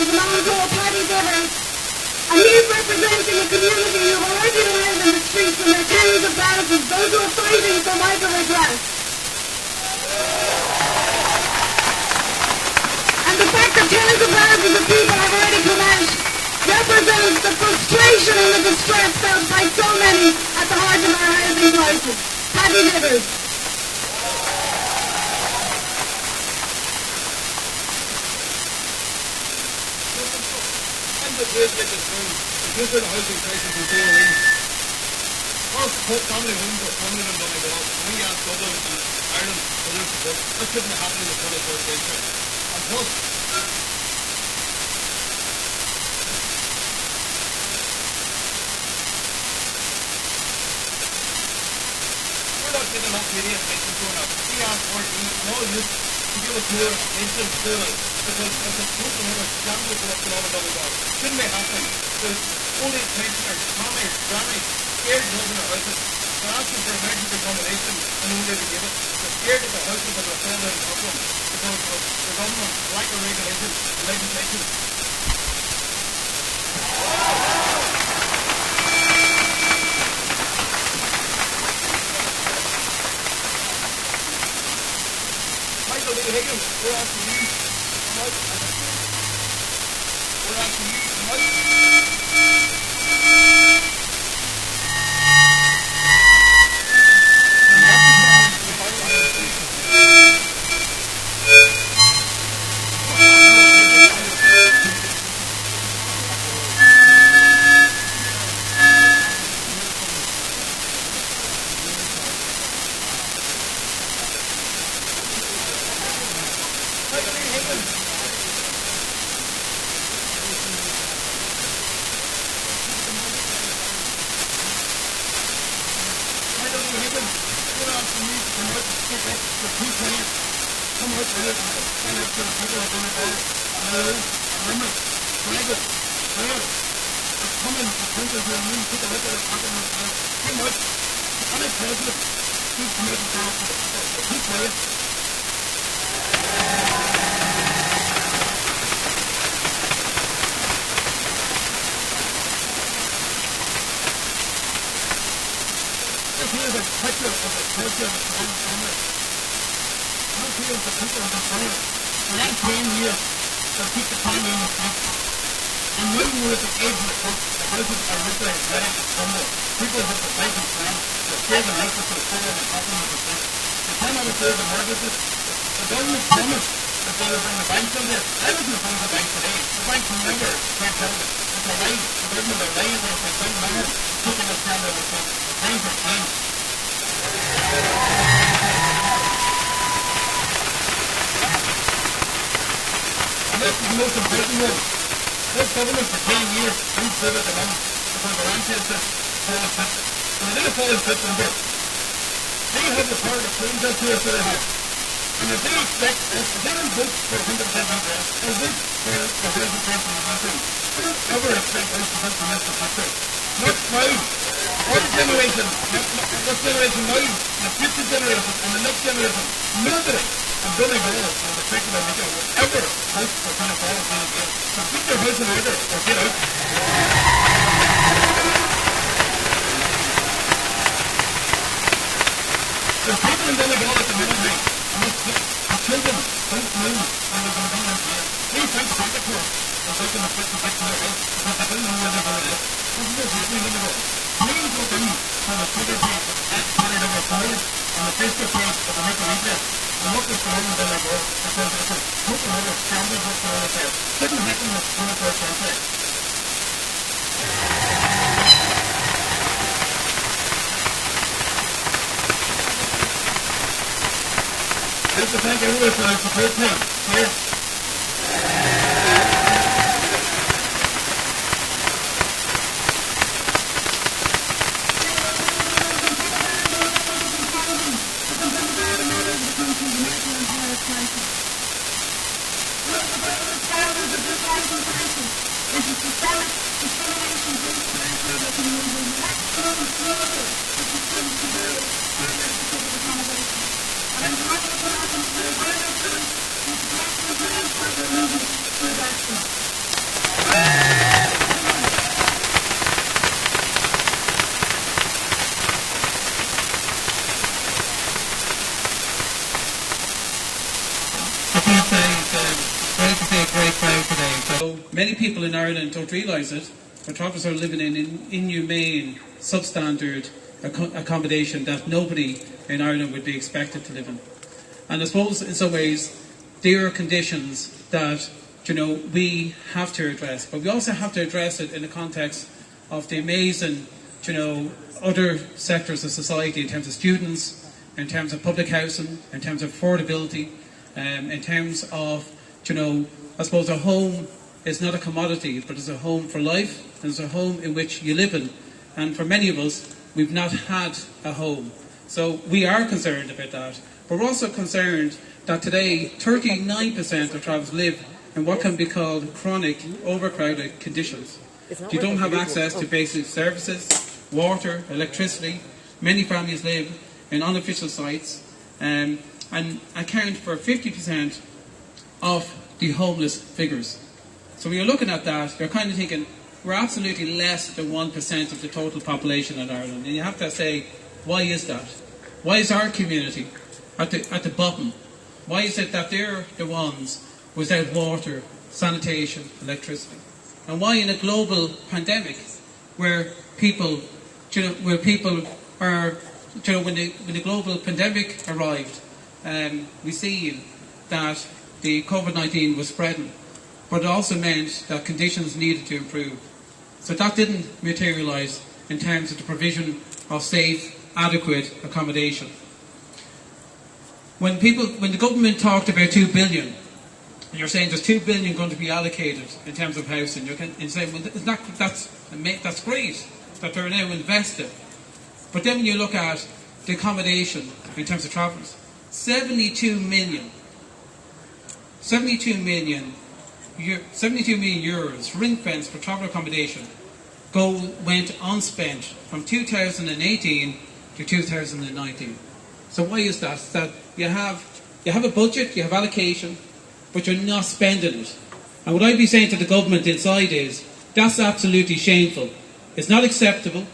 is a man called Paddy Dail, and he is representing a community who are organized in the streets in their tens of thousands, those who are fighting for migrant redress. And the fact that tens of thousands of people have already come out represents the frustration and the distress felt by so many at the heart of our housing crisis. Paddy Dail. This is a housing crisis in Dail. Our family homes are permanent in Donegal. We asked Dublin and Ireland for their support. That shouldn't happen in the 21st century. And plus, we're not getting enough media attention to enough. We asked for no use to give us more attention to it because it's a total amount of scandal for what's going on in Donegal. Shouldn't be happening. There's only pensioners, families, grannies, scared to live in their houses. They're asking for emergency accommodation and they won't be able to give it. They're scared that their houses are going to fall down on top of them because of the government lack of regulation and legislation. Michael D. Higgins, we're asking you to come out. We're asking you to come out. Thank everyone for their support. And many people in Ireland don't realise it, but travellers are living in inhumane, substandard accommodation that nobody in Ireland would be expected to live in. And I suppose in some ways there are conditions that we have to address, but we also have to address it in the context of the amazing other sectors of society, in terms of students, in terms of public housing, in terms of affordability, in terms of I suppose a home is not a commodity, but it's a home for life, and it's a home in which you live in. And for many of us, we've not had a home. So we are concerned about that. But we're also concerned that today 39% of travellers live in what can be called chronic, overcrowded conditions. You don't have access to basic services, water, electricity. Many families live in unofficial sites and account for 50% of the homeless figures. So when you're looking at that, you're kind of thinking, we're absolutely less than 1% of the total population in Ireland. And you have to say, why is that? Why is our community at the bottom? Why is it that they're the ones without water, sanitation, electricity? And why in a global pandemic where people are, when the global pandemic arrived, we see that the COVID-19 was spreading, but it also meant that conditions needed to improve. So that didn't materialise in terms of the provision of safe, adequate accommodation. When the government talked about 2 billion, and you're saying there's 2 billion going to be allocated in terms of housing, you're saying, well, that's great that they're now invested. But then when you look at the accommodation in terms of travellers, 72 million euros ring-fenced for travel accommodation went unspent from 2018 to 2019. So why is that? That you have a budget, you have allocation, but you're not spending it. And what I'd be saying to the government inside is, that's absolutely shameful. It's not acceptable,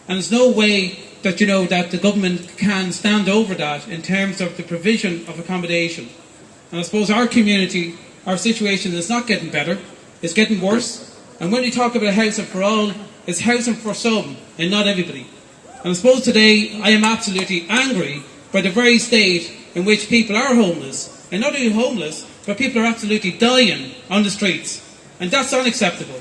and there's no way that that the government can stand over that in terms of the provision of accommodation. And I suppose our community, our situation is not getting better, it's getting worse. And when we talk about housing for all, it's housing for some and not everybody. And I suppose today I am absolutely angry by the very state in which people are homeless. And not only homeless, but people are absolutely dying on the streets. And that's unacceptable.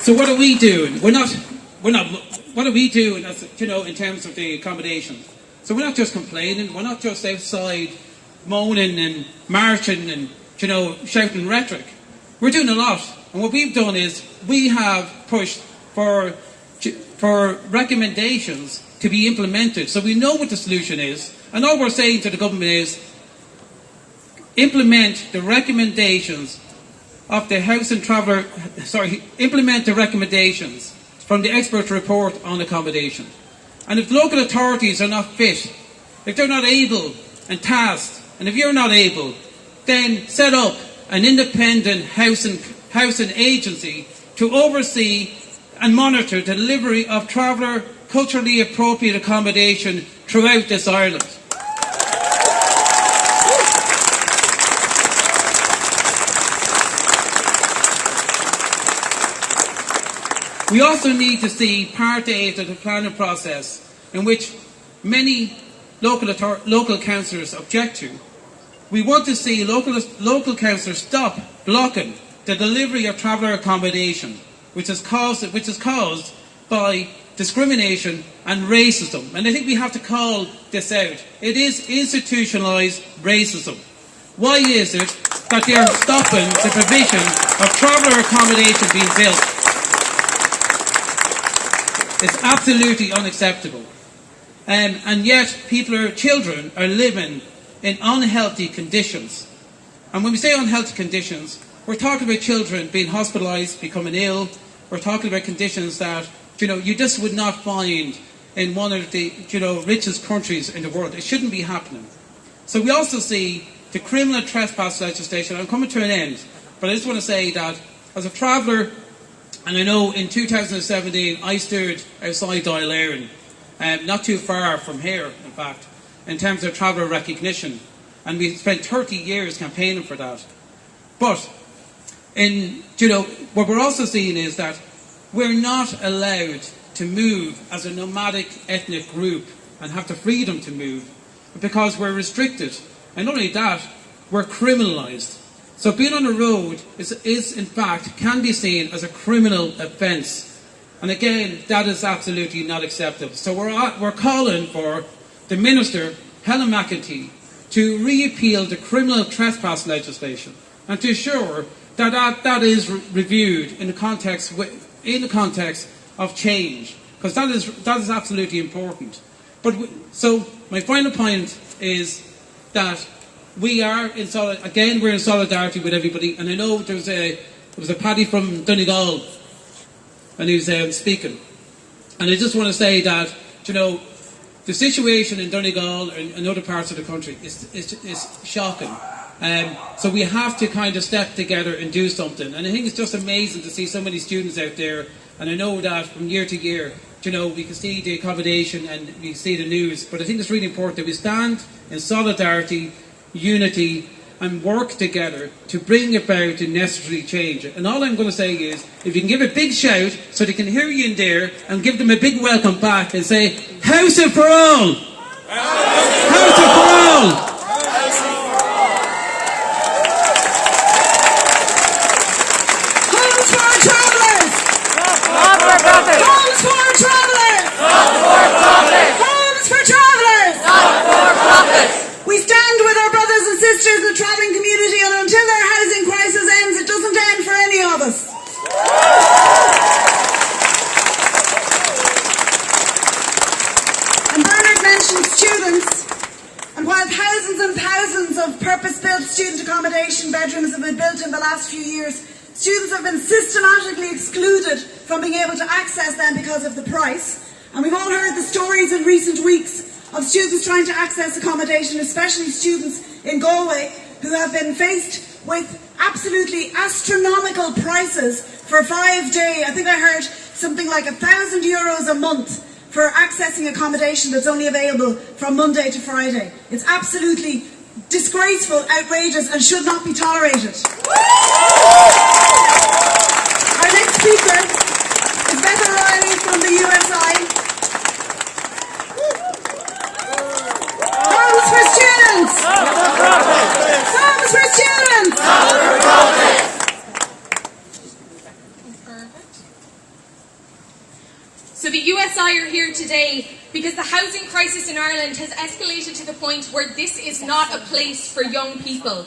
So what are we doing? What are we doing as, in terms of the accommodation? So we're not just complaining, we're not just outside moaning and marching and, shouting rhetoric. We're doing a lot. And what we've done is we have pushed for recommendations to be implemented. So we know what the solution is. And all we're saying to the government is implement the recommendations of the implement the recommendations from the expert report on accommodation. And if local authorities are not fit, if they're not able and tasked, and if you're not able, then set up an independent housing agency to oversee and monitor the delivery of traveller culturally appropriate accommodation throughout this Ireland. We also need to see Part 8 of the planning process, in which many local councillors object to. We want to see local councillors stop blocking the delivery of traveller accommodation, which is caused by discrimination and racism. And I think we have to call this out. It is institutionalised racism. Why is it that they are stopping the provision of traveller accommodation being built? It's absolutely unacceptable. And yet children are living in unhealthy conditions. And when we say unhealthy conditions, we're talking about children being hospitalised, becoming ill. We're talking about conditions that, you just would not find in one of the, richest countries in the world. It shouldn't be happening. So we also see the criminal trespass legislation. I'm coming to an end, but I just want to say that as a traveller, and I know in 2017 I stood outside Dail not too far from here, in fact, in terms of traveller recognition. And we spent 30 years campaigning for that. But, what we're also seeing is that we're not allowed to move as a nomadic ethnic group and have the freedom to move because we're restricted. And not only that, we're criminalised. So being on the road is in fact, can be seen as a criminal offence. And again, that is absolutely not acceptable. So we're calling for the Minister, Helen McEntee, to repeal the criminal trespass legislation and to ensure that is reviewed in the context of change, because that is absolutely important. So my final point is that we're in solidarity with everybody. And I know there was a Paddy from Donegal, and he was speaking. And I just want to say that the situation in Donegal and other parts of the country is shocking. So we have to kind of step together and do something. And I think it's just amazing to see so many students out there. And I know that from year to year, we can see the accommodation and we can see the news. But I think it's really important that we stand in solidarity, unity, and work together to bring about the necessary change. And all I'm going to say is, if you can give a big shout so they can hear you in there, and give them a big welcome back and say, House of for all! House of for all! Homes for travellers! Homes for travellers! Homes for travellers! We stand with our brothers and sisters in the travelling community, and until our housing crisis ends, it doesn't end for any of us. And Bernard mentioned students, and while thousands and thousands of purpose-built student accommodation bedrooms have been built in the last few years, students have been systematically excluded from being able to access them because of the price. And we've all heard the stories in recent weeks of students trying to access accommodation, especially students in Galway, who have been faced with absolutely astronomical prices for a 5-day, I think I heard something like €1,000 a month for accessing accommodation that's only available from Monday to Friday. It's absolutely disgraceful, outrageous, and should not be tolerated. Our next speaker is Beth O'Reilly from the USI. Homes for students! Homes for students! So the USI are here today because the housing crisis in Ireland has escalated to the point where this is not a place for young people.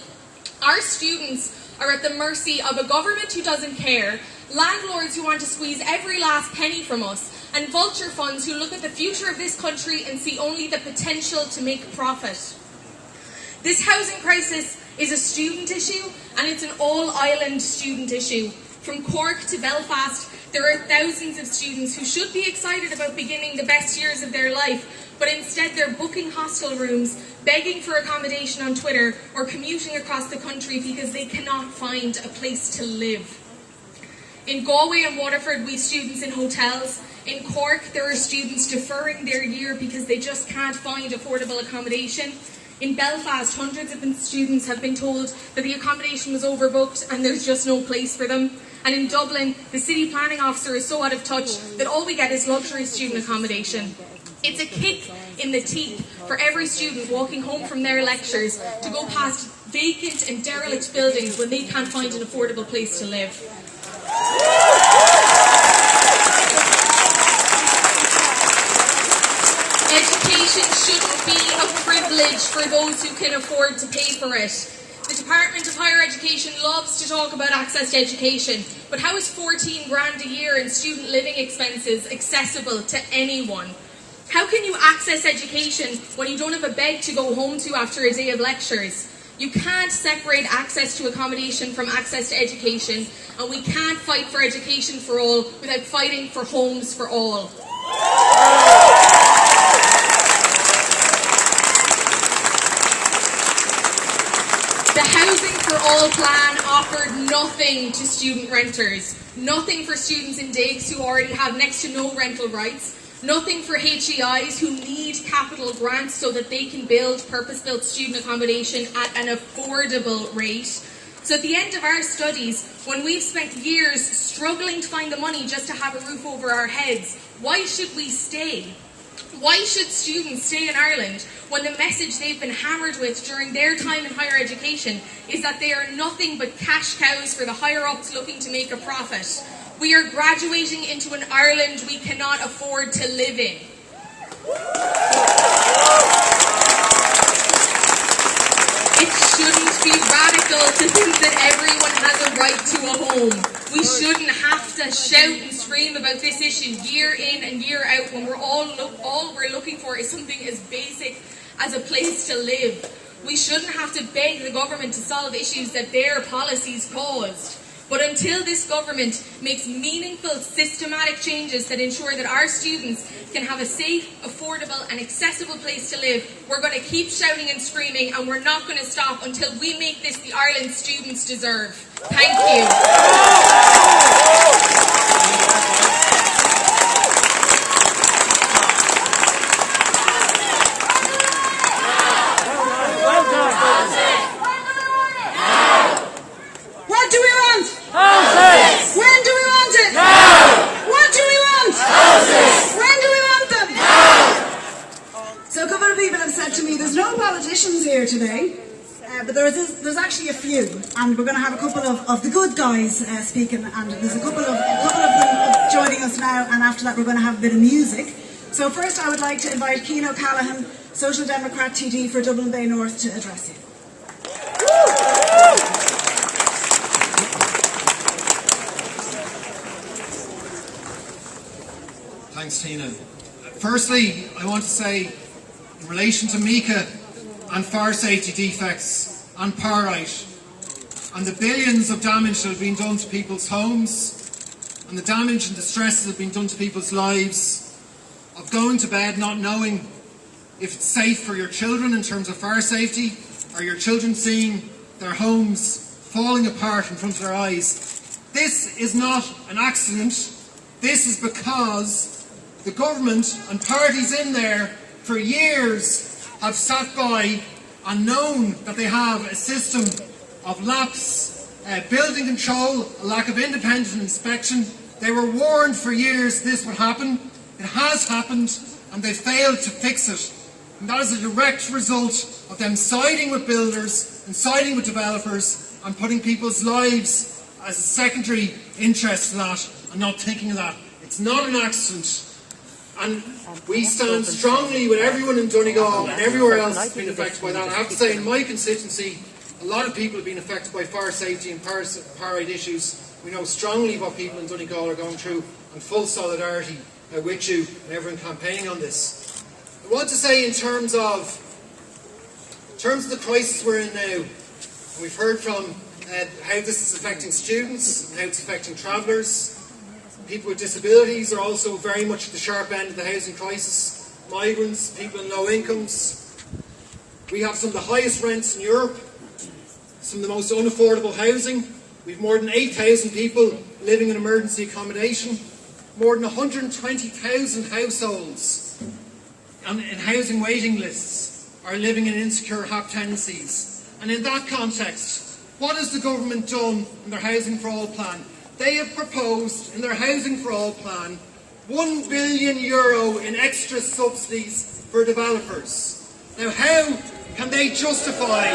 Our students are at the mercy of a government who doesn't care, landlords who want to squeeze every last penny from us, and vulture funds who look at the future of this country and see only the potential to make profit. This housing crisis is a student issue, and it's an all-island student issue. From Cork to Belfast, there are thousands of students who should be excited about beginning the best years of their life, but instead they're booking hostel rooms, begging for accommodation on Twitter, or commuting across the country because they cannot find a place to live. In Galway and Waterford, we have students in hotels. In Cork, there are students deferring their year because they just can't find affordable accommodation. In Belfast, hundreds of students have been told that the accommodation was overbooked and there's just no place for them. And in Dublin, the city planning officer is so out of touch that all we get is luxury student accommodation. It's a kick in the teeth for every student walking home from their lectures to go past vacant and derelict buildings when they can't find an affordable place to live. Education shouldn't be a privilege for those who can afford to pay for it. The Department of Higher Education loves to talk about access to education, but how is 14 grand a year in student living expenses accessible to anyone? How can you access education when you don't have a bed to go home to after a day of lectures? You can't separate access to accommodation from access to education, and we can't fight for education for all without fighting for homes for all. The Housing for All plan offered nothing to student renters, nothing for students in digs who already have next to no rental rights, Nothing for HEIs who need capital grants so that they can build purpose-built student accommodation at an affordable rate. So at the end of our studies, when we've spent years struggling to find the money just to have a roof over our heads, why should we stay? Why should students stay in Ireland when the message they've been hammered with during their time in higher education is that they are nothing but cash cows for the higher-ups looking to make a profit? We are graduating into an Ireland we cannot afford to live in. It shouldn't be radical to think that everyone has a right to a home. We shouldn't have to shout and scream about this issue year in and year out when all we're looking for is something as basic as a place to live. We shouldn't have to beg the government to solve issues that their policies caused. But until this government makes meaningful, systematic changes that ensure that our students can have a safe, affordable and accessible place to live, we're going to keep shouting and screaming, and we're not going to stop until we make this the Ireland students deserve. Thank you. What do we want? Houses! When do we want it? Now! What do we want? Houses! When do we want them? Now! So a couple of people have said to me, there's no politicians here today, but there's actually a few, and we're going to have a couple of the good guys speaking, and there's a couple of them joining us now, and after that we're going to have a bit of music. So first I would like to invite Cian O'Callaghan, Social Democrat TD for Dublin Bay North, to address you. Thanks, Tina. Firstly, I want to say, in relation to Mika and fire safety defects and Pyrite and the billions of damage that have been done to people's homes and the damage and distress that have been done to people's lives, of going to bed not knowing if it's safe for your children in terms of fire safety, or your children seeing their homes falling apart in front of their eyes. This is not an accident. This is because the government and parties in there for years have sat by and known that they have a system of lapse, building control, a lack of independent inspection. They were warned for years this would happen. It has happened, and they failed to fix it. And that is a direct result of them siding with builders and siding with developers and putting people's lives as a secondary interest to that and not thinking of that. It's not an accident. And we stand strongly with everyone in Donegal and everywhere else that's been affected by that. I have to say, in my constituency, a lot of people have been affected by fire safety and Pyrite issues. We know strongly what people in Donegal are going through, and full solidarity with you and everyone campaigning on this. I want to say in terms of the crisis we're in now, and we've heard from how this is affecting students and how it's affecting travellers. People with disabilities are also very much at the sharp end of the housing crisis. Migrants, people in low incomes. We have some of the highest rents in Europe, some of the most unaffordable housing. We have more than 8,000 people living in emergency accommodation. More than 120,000 households in housing waiting lists are living in insecure HAP tenancies. And in that context, what has the government done in their Housing for All plan? They have proposed in their Housing for All plan €1 billion in extra subsidies for developers. Now how can they justify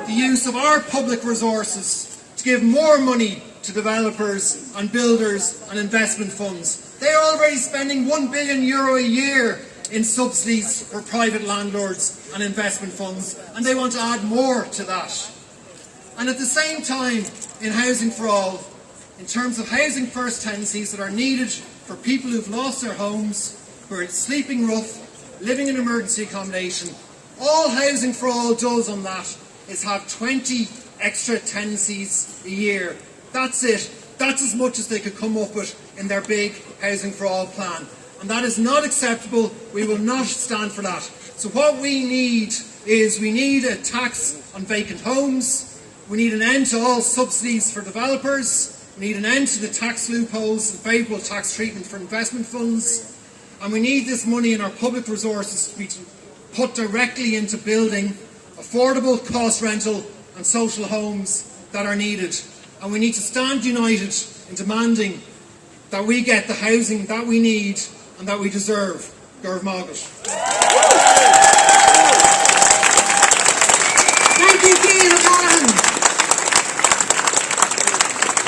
the use of our public resources to give more money to developers and builders and investment funds? They're already spending €1 billion a year in subsidies for private landlords and investment funds, and they want to add more to that. And at the same time, in Housing for All, in terms of housing first tenancies that are needed for people who've lost their homes, who are sleeping rough, living in emergency accommodation, all Housing for All does on that is have 20 extra tenancies a year. That's it. That's as much as they could come up with in their big Housing for All plan. And that is not acceptable. We will not stand for that. So what we need is a tax on vacant homes. We need an end to all subsidies for developers. We need an end to the tax loopholes and favourable tax treatment for investment funds. And we need this money in our public resources to be put directly into building affordable cost rental and social homes that are needed. And we need to stand united in demanding that we get the housing that we need and that we deserve. Gorv Magat. Thank you, Cian O'Callaghan.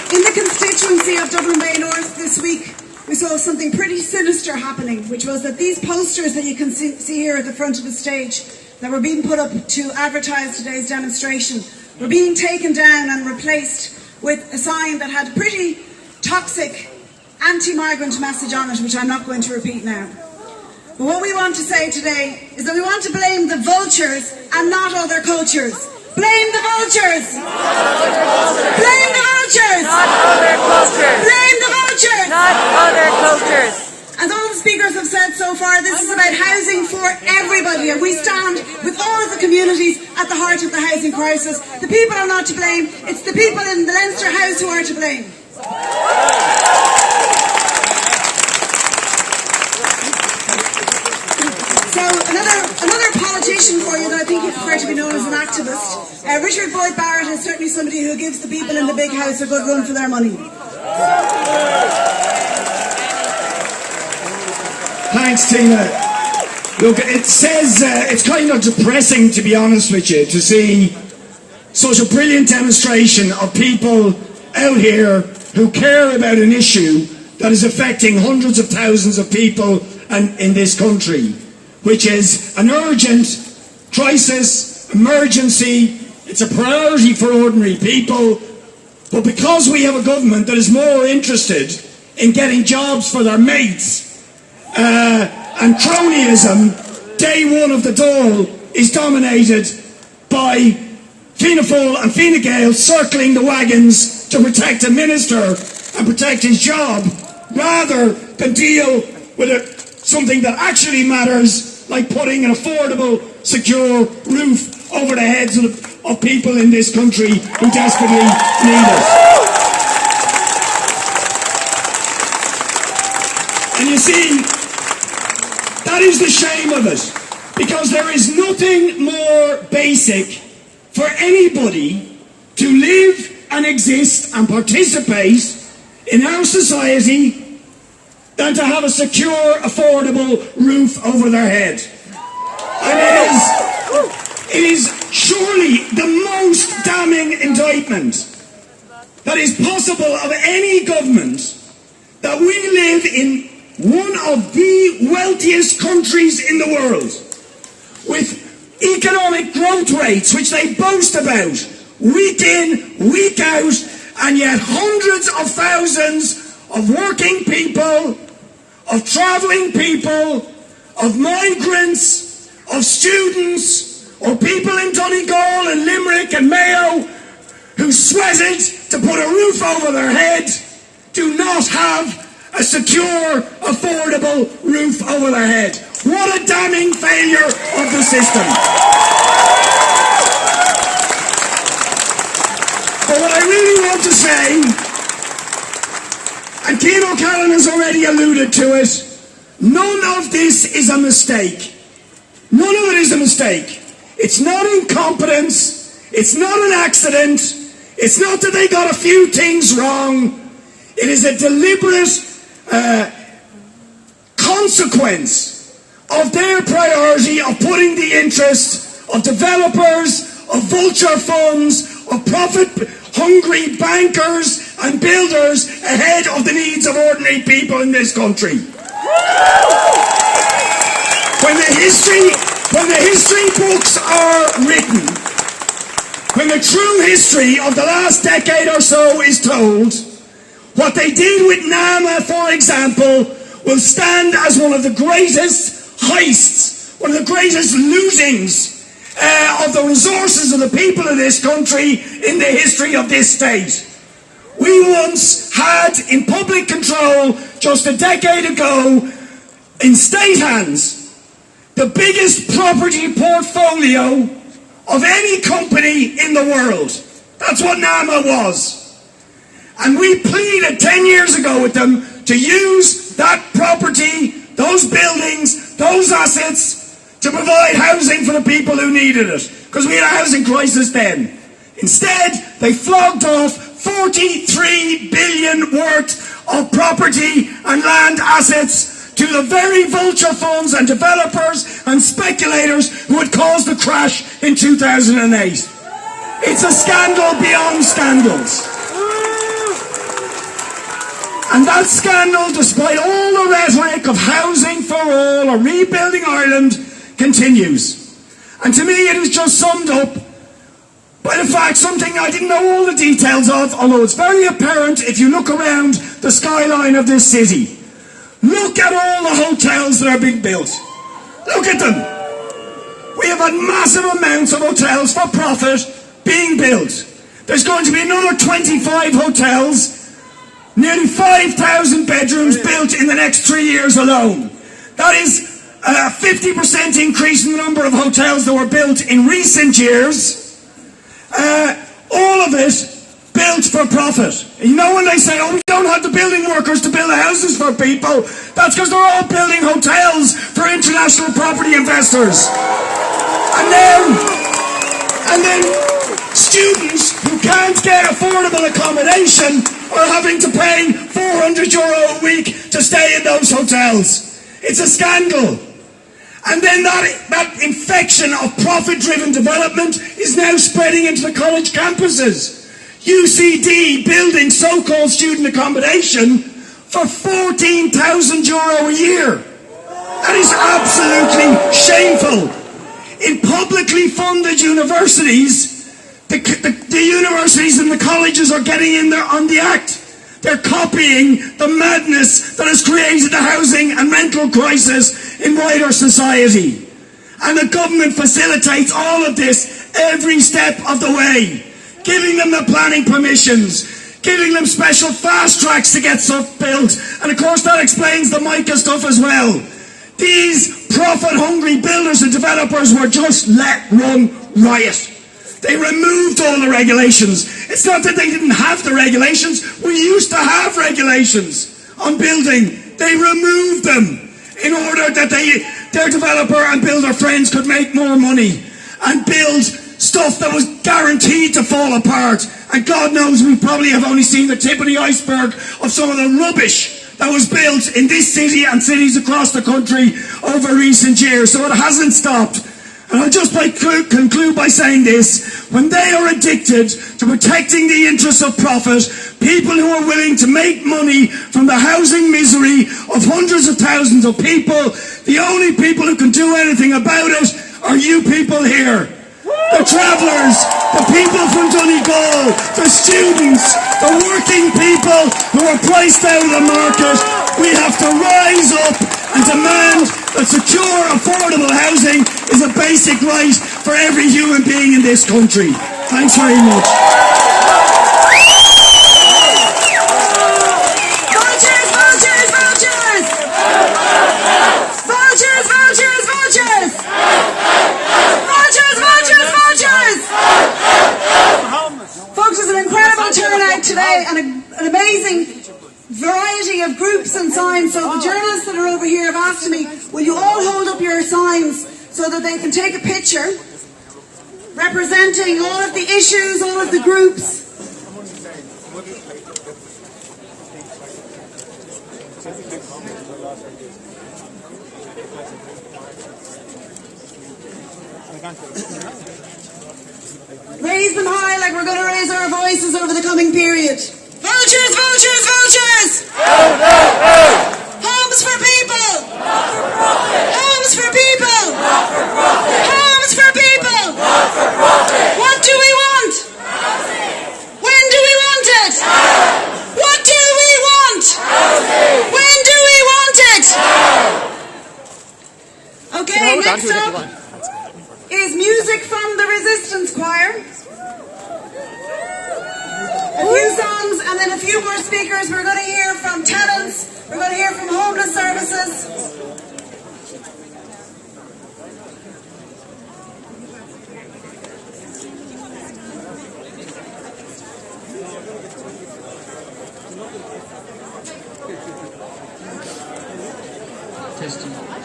In the constituency of Dublin Bay North this week, we saw something pretty sinister happening, which was that these posters that you can see here at the front of the stage that were being put up to advertise today's demonstration were being taken down and replaced with a sign that had a pretty toxic anti-migrant message on it, which I'm not going to repeat now. But what we want to say today is that we want to blame the vultures and not other cultures. Blame the vultures! Blame the vultures! Not other cultures! Blame the vultures! Not other cultures! As all the speakers have said so far, this is about housing for everybody, and we stand with all of the communities at the heart of the housing crisis. The people are not to blame, it's the people in the Leinster House who are to blame. So another politician for you that I think you prefer to be known as an activist. Richard Boyd Barrett is certainly somebody who gives the people in the big house a good run for their money. Thanks, Tina. Look, it says it's kind of depressing, to be honest with you, to see such a brilliant demonstration of people out here who care about an issue that is affecting hundreds of thousands of people in this country, which is an urgent crisis, emergency. It's a priority for ordinary people, but because we have a government that is more interested in getting jobs for their mates and cronyism, day one of the Dail is dominated by Fianna Fáil and Fine Gael circling the wagons to protect a minister and protect his job, rather than deal with something that actually matters, like putting an affordable, secure roof over the heads of people in this country who desperately need it. And you see, that is the shame of it, because there is nothing more basic for anybody to live and exist and participate in our society than to have a secure, affordable roof over their head. And it is surely the most damning indictment that is possible of any government that we live in one of the wealthiest countries in the world, with economic growth rates which they boast about week in, week out, and yet hundreds of thousands of working people, of travelling people, of migrants, of students, or people in Donegal and Limerick and Mayo who sweated to put a roof over their head do not have a secure, affordable roof over their head. What a damning failure of the system. But what I really want to say, and Cian O'Callaghan has already alluded to it, none of this is a mistake. None of it is a mistake. It's not incompetence. It's not an accident. It's not that they got a few things wrong. It is a deliberate consequence of their priority of putting the interests of developers, of vulture funds, of profit-hungry bankers and builders ahead of the needs of ordinary people in this country. When the history books are written, when the true history of the last decade or so is told, what they did with NAMA, for example, will stand as one of the greatest heists, one of the greatest lootings of the resources of the people of this country in the history of this state. We once had in public control, just a decade ago, in state hands, the biggest property portfolio of any company in the world. That's what NAMA was. And we pleaded 10 years ago with them to use that property, those buildings, those assets to provide housing for the people who needed it. Because we had a housing crisis then. Instead, they flogged off 43 billion worth of property and land assets to the very vulture funds and developers and speculators who had caused the crash in 2008. It's a scandal beyond scandals. And that scandal, despite all the rhetoric of housing for all or rebuilding Ireland, continues. And to me it is just summed up by the fact, something I didn't know all the details of, although it's very apparent if you look around the skyline of this city. Look at all the hotels that are being built. Look at them. We have had massive amounts of hotels for profit being built. There's going to be another 25 hotels, nearly 5,000 bedrooms built in the next 3 years alone. That is a 50% increase in the number of hotels that were built in recent years. All of it built for profit. You know, when they say, oh, we don't have the building workers to build the houses for people, that's because they're all building hotels for international property investors. And then students who can't get affordable accommodation are having to pay €400 a week to stay in those hotels. It's a scandal. And then that infection of profit-driven development is now spreading into the college campuses. UCD building so-called student accommodation for €14,000 a year. That is absolutely shameful. In publicly funded universities, the universities and the colleges are getting in there on the act. They're copying the madness that has created the housing and rental crisis in wider society. And the government facilitates all of this every step of the way, giving them the planning permissions, giving them special fast tracks to get stuff built. And of course that explains the MICA stuff as well. These profit-hungry builders and developers were just let run riot. They removed all the regulations. It's not that they didn't have the regulations. We used to have regulations on building. They removed them in order that their developer and builder friends could make more money and build stuff that was guaranteed to fall apart. And God knows we probably have only seen the tip of the iceberg of some of the rubbish that was built in this city and cities across the country over recent years. So it hasn't stopped. And I'll just conclude by saying this. When they are addicted to protecting the interests of profit, people who are willing to make money from the housing misery of hundreds of thousands of people, the only people who can do anything about it are you people here. The travellers, the people from Donegal, the students, the working people who are priced out of the market. We have to rise up and demand that secure, affordable housing is a basic right for every human being in this country. Thanks very much. Vultures, vultures, vultures! Vultures, vultures, vultures! Vultures, vultures, vultures! Folks, there's an incredible turnout today and an amazing variety of groups and signs. So the journalists that are over here have asked me, will you all hold up your signs so that they can take a picture representing all of the issues, all of the groups. Raise them high like we're going to raise our voices over the coming period. Vultures, vultures, vultures! Homes for people! Homes for people! Homes for people! What do we want? When do we want it? What do we want? When do we want it? Okay, next up is music from the Resistance Choir. A few songs and then a few more speakers. We're going to hear from tenants. We're going to hear from homeless services.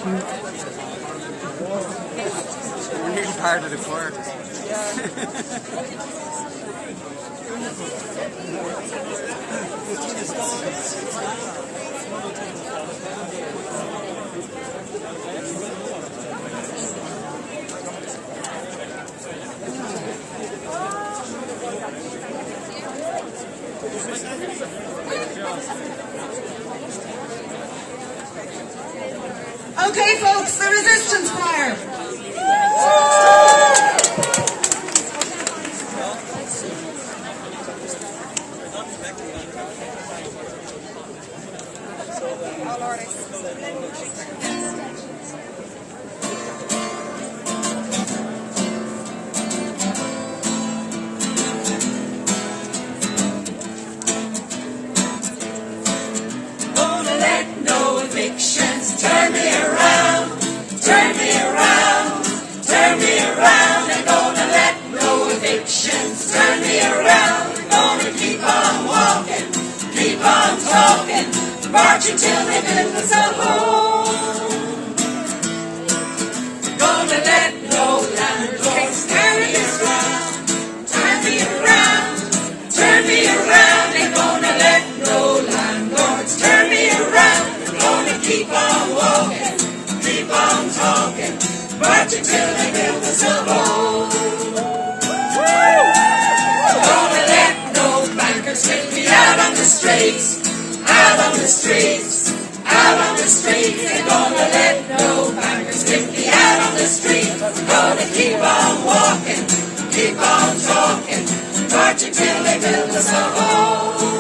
We're nearly part of the choir. Okay, folks, the resistance choir. Gonna let no evictions turn me around, turn me around, turn me around. They're gonna let no evictions turn me around. Gonna keep on walking, keep on talking, marching till they build us a home. Gonna let no landlords turn me around, turn me around, turn me around. They're gonna let no landlords turn me around. Gonna keep on walking, keep on talking, marching till they build us a home. Gonna let no bankers take me out on the streets, out on the streets, out on the streets. They're gonna let no bankers take me out on the street. Gonna keep on walking, keep on talking, marching till they build us a home.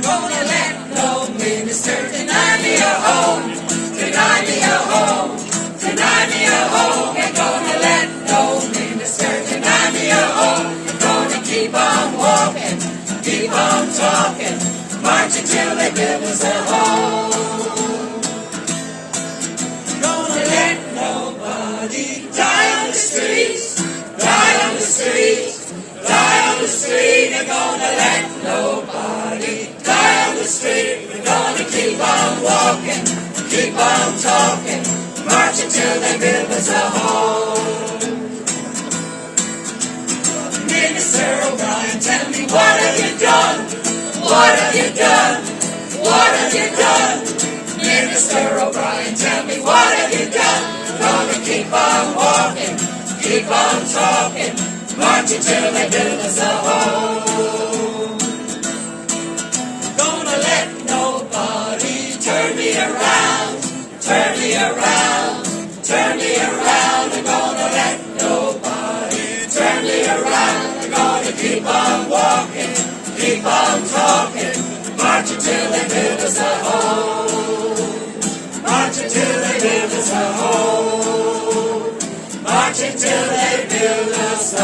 Gonna let no minister deny me a home, deny me a home, deny me a home. They're gonna let no minister deny me a home. Gonna keep on walking, keep on talking, marching till they build us a home. Gonna let nobody die on the streets, die on the streets, die on the street. They're gonna let nobody die on the street. We're gonna keep on walking, keep on talking, marching till they build us a home. Minister O'Brien, tell me what have you done? What have you done? What have you done? Minister O'Brien, tell me what have you done? Gonna keep on walking, keep on talking, marching till they build us a home. Gonna let nobody turn me around, turn me around, turn me around. I'm gonna let nobody turn me around. I'm gonna keep on walking, keep on talking, marching till they build us a home. Marching till they build us a home. Marching till they build us a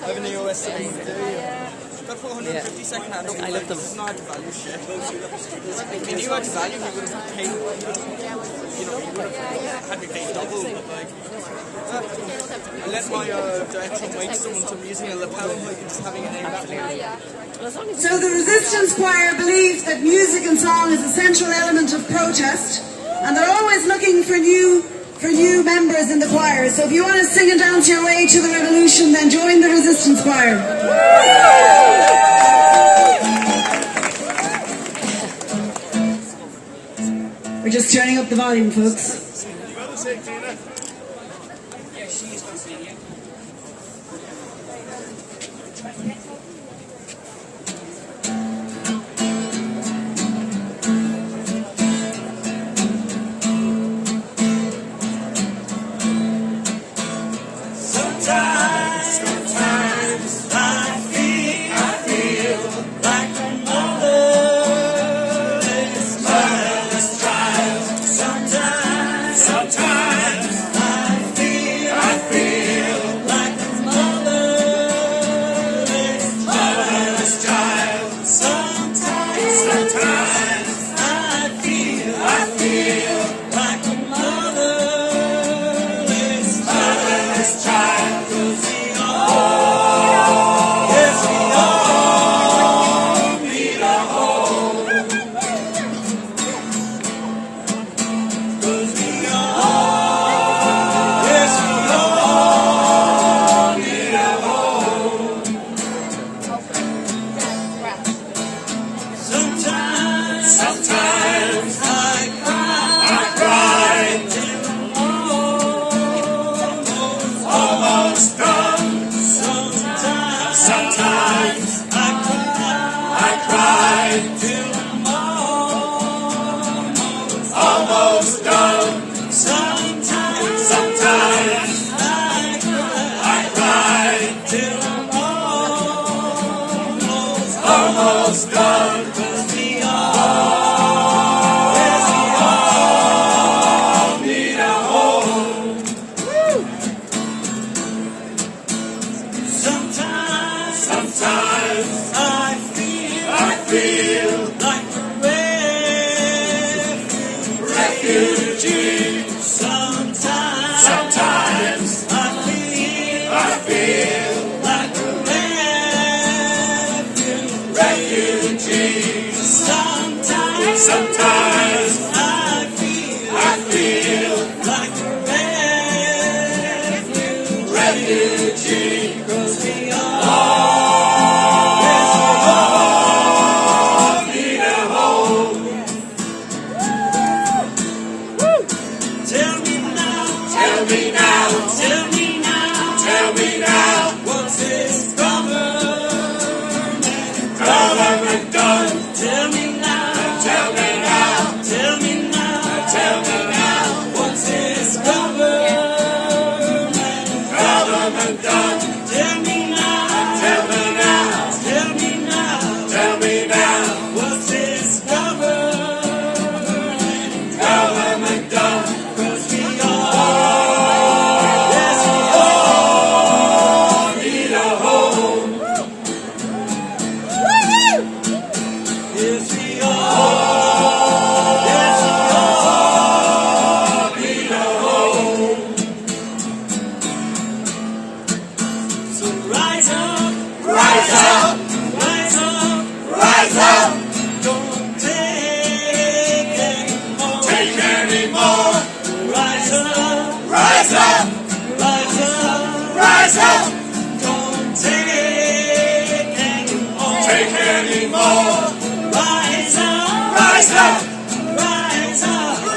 Living in the US today. Got 450 second hand. I love them. It's not value shit. If you knew how to value, you would have paid. You know, you would have had me pay double. But like, I let my direction wait someone to be using a lapel, like just having a name back. So the resistance choir believes that music and song is a central element of protest, and they're always looking for new members in the choir. So if you want to sing and dance your way to the revolution, then join the resistance choir. We're just turning up the volume, folks. Sometimes I feel like a mother. Sometimes I cry till I'm almost done. Sometimes I cry till I'm almost done. 'Cause we all need a home. Sometimes I feel like a refugee. Sometimes I feel like a refugee. Sometimes I feel like a refugee. 'Cause we all need a home. Tell me now, what's this government done? Tell me now, what's this government done? Tell me now, what's this government done? 'Cause we all need a home. Yes, we all need a home. So rise up, don't take anymore. Rise up, don't take anymore.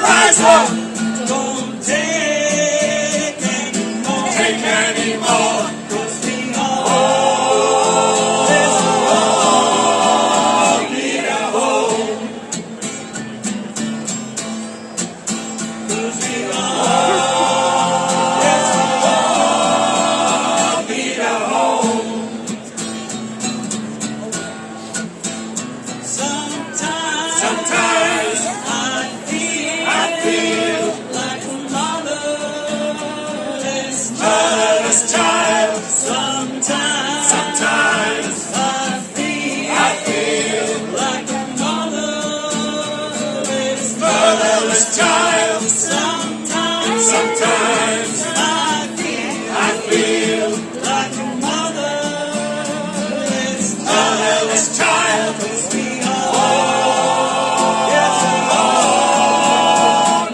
Rise up, don't take anymore. 'Cause we all need a home. 'Cause we all need a home. Sometimes I feel like a motherless child. Sometimes I feel like a motherless child. Sometimes I feel like a motherless child. 'Cause we all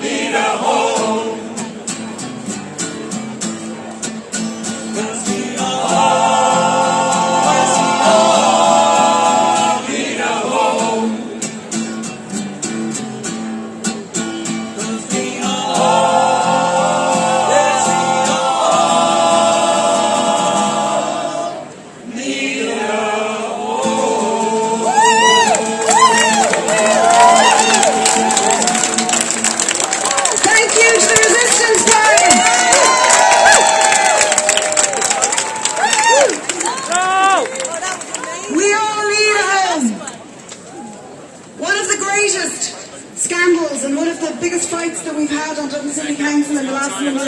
need a home. 'Cause we all need a home. 'Cause we all need a home. Thank you to the Resistance Party. We all need a home. One of the greatest scandals and one of the biggest fights that we've had on Dublin City Council in the last number